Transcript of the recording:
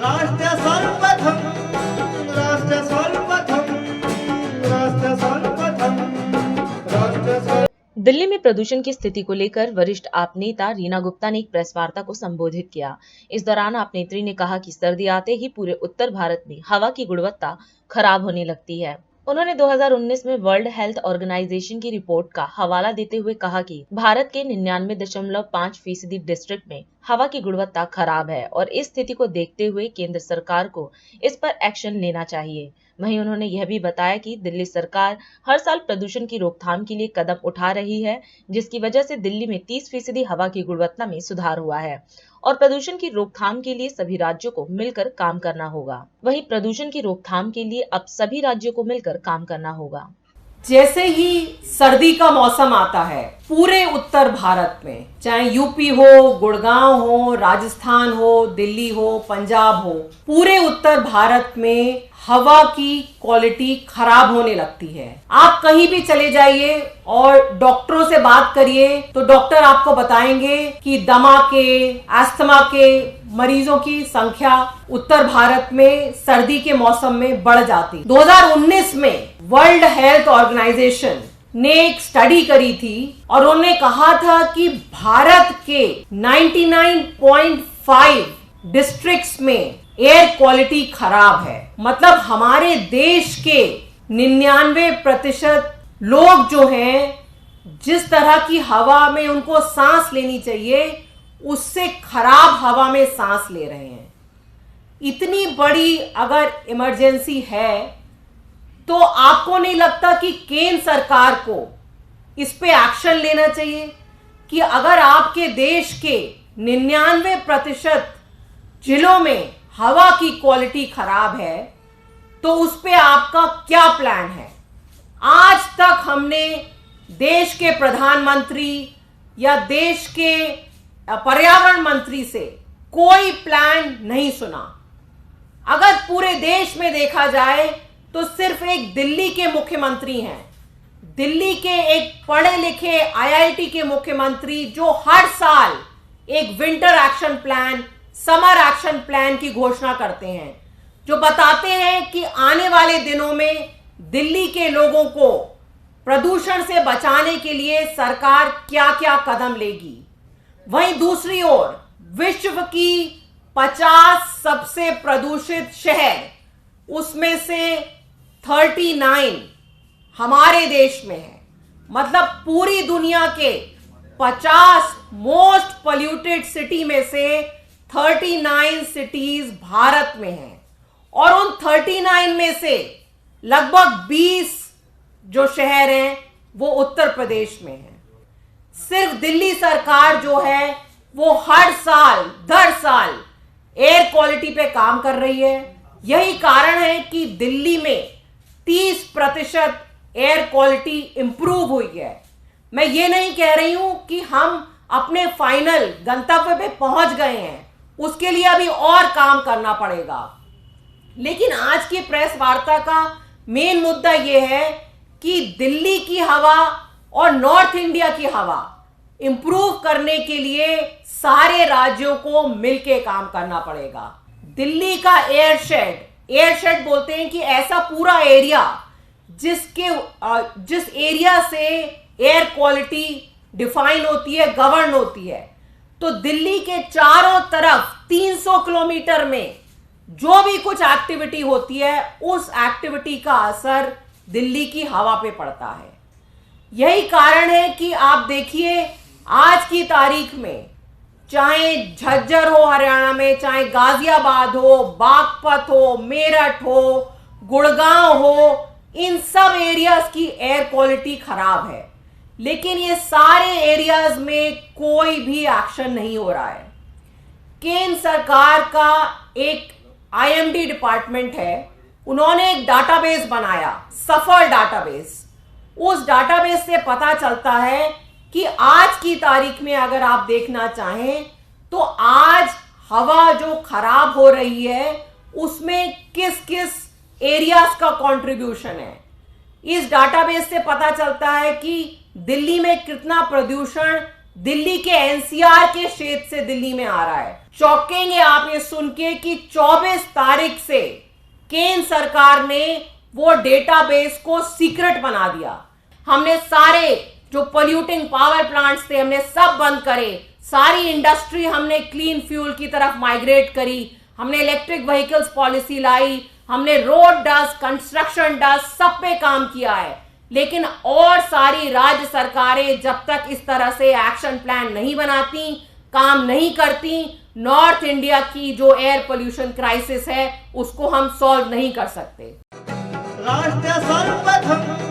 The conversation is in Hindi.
राष्ट्र सर्वप्रथम, राष्ट्र सर्वप्रथम, राष्ट्र सर्वप्रथम, राष्ट्र सर्व। दिल्ली में प्रदूषण की स्थिति को लेकर वरिष्ठ आप नेता रीना गुप्ता ने एक प्रेस वार्ता को संबोधित किया। इस दौरान आप नेत्री ने कहा कि सर्दी आते ही पूरे उत्तर भारत में हवा की गुणवत्ता खराब होने लगती है। उन्होंने 2019 में वर्ल्ड हेल्थ ऑर्गेनाइजेशन की रिपोर्ट का हवाला देते हुए कहा कि भारत के 99.5% डिस्ट्रिक्ट में हवा की गुणवत्ता खराब है और इस स्थिति को देखते हुए केंद्र सरकार को इस पर एक्शन लेना चाहिए। वहीं उन्होंने यह भी बताया कि दिल्ली सरकार हर साल प्रदूषण की रोकथाम के लिए कदम उठा रही है, जिसकी वजह से दिल्ली में 30% हवा की गुणवत्ता में सुधार हुआ है और प्रदूषण की रोकथाम के लिए सभी राज्यों को मिलकर काम करना होगा। वहीं प्रदूषण की रोकथाम के लिए अब सभी राज्यों को मिलकर काम करना होगा। जैसे ही सर्दी का मौसम आता है पूरे उत्तर भारत में, चाहे यूपी हो, गुड़गांव हो, राजस्थान हो, दिल्ली हो, पंजाब हो, पूरे उत्तर भारत में हवा की क्वालिटी खराब होने लगती है। आप कहीं भी चले जाइए और डॉक्टरों से बात करिए तो डॉक्टर आपको बताएंगे कि दमा के, अस्थमा के मरीजों की संख्या उत्तर भारत में सर्दी के मौसम में बढ़ जाती। 2019 में वर्ल्ड हेल्थ ऑर्गेनाइजेशन ने एक स्टडी करी थी और उन्होंने कहा था कि भारत के 99.5 डिस्ट्रिक्ट्स में एयर क्वालिटी खराब है। मतलब हमारे देश के 99% लोग जो हैं, जिस तरह की हवा में उनको सांस लेनी चाहिए उससे खराब हवा में सांस ले रहे हैं। इतनी बड़ी अगर इमरजेंसी है तो आपको नहीं लगता कि केंद्र सरकार को इस पे एक्शन लेना चाहिए कि अगर आपके देश के 99% जिलों में हवा की क्वालिटी खराब है तो उस पे आपका क्या प्लान है? आज तक हमने देश के प्रधानमंत्री या देश के पर्यावरण मंत्री से कोई प्लान नहीं सुना। अगर पूरे देश में देखा जाए तो सिर्फ एक दिल्ली के मुख्यमंत्री हैं, दिल्ली के एक पढ़े लिखे IIT के मुख्यमंत्री, जो हर साल एक winter action plan, summer action plan की घोषणा करते हैं, जो बताते हैं कि आने वाले दिनों में दिल्ली के लोगों को प्रदूषण से बचाने के लिए सरकार क्या क्या कदम लेगी। वहीं दूसरी ओर विश्व की 50 सबसे प्रदूषित शहर, उसमें से 39 हमारे देश में है। मतलब पूरी दुनिया के 50 मोस्ट पोल्यूटेड सिटी में से 39 सिटीज भारत में हैं और उन 39 में से लगभग 20 जो शहर हैं वो उत्तर प्रदेश में हैं। सिर्फ दिल्ली सरकार जो है वो हर साल दर साल एयर क्वालिटी पे काम कर रही है। यही कारण है कि दिल्ली में 30% एयर क्वालिटी इंप्रूव हुई है। मैं ये नहीं कह रही हूं कि हम अपने फाइनल गंतव्य पे पहुंच गए हैं, उसके लिए अभी और काम करना पड़ेगा। लेकिन आज की प्रेस वार्ता का मेन मुद्दा यह है कि दिल्ली की हवा और नॉर्थ इंडिया की हवा इंप्रूव करने के लिए सारे राज्यों को मिलकर काम करना पड़ेगा। दिल्ली का एयर शेड बोलते हैं कि ऐसा पूरा एरिया जिस एरिया से एयर क्वालिटी डिफाइन होती है, गवर्न होती है। तो दिल्ली के चारों तरफ 300 किलोमीटर में जो भी कुछ एक्टिविटी होती है, उस एक्टिविटी का असर दिल्ली की हवा पे पड़ता है। यही कारण है कि आप देखिए आज की तारीख में, चाहे झज्जर हो हरियाणा में, चाहे गाजियाबाद हो, बागपत हो, मेरठ हो, गुड़गांव हो, इन सब एरियाज की एयर क्वालिटी खराब है। लेकिन ये सारे एरियाज में कोई भी एक्शन नहीं हो रहा है। केंद्र सरकार का एक IMD डिपार्टमेंट है, उन्होंने एक डाटाबेस बनाया, सफर डाटाबेस। उस डाटाबेस से पता चलता है कि आज की तारीख में अगर आप देखना चाहें तो आज हवा जो खराब हो रही है उसमें किस किस एरियाज का कंट्रीब्यूशन है। इस डाटाबेस से पता चलता है कि दिल्ली में कितना प्रदूषण दिल्ली के एनसीआर के क्षेत्र से दिल्ली में आ रहा है। चौंकेंगे आप ये सुन के कि 24 तारीख से केंद्र सरकार ने वो डेटाबेस को सीक्रेट बना दिया। हमने सारे जो पोल्यूटिंग पावर प्लांट्स थे हमने सब बंद करे, सारी इंडस्ट्री हमने क्लीन फ्यूल की तरफ माइग्रेट करी, हमने इलेक्ट्रिक व्हीकल्स पॉलिसी लाई, हमने रोड डस्ट, कंस्ट्रक्शन डस्ट, सब पे काम किया है। लेकिन और सारी राज्य सरकारें जब तक इस तरह से एक्शन प्लान नहीं बनाती, काम नहीं करती, नॉर्थ इंडिया की जो एयर पोल्यूशन क्राइसिस है उसको हम सॉल्व नहीं कर सकते। राष्ट्र सर्वप्रथम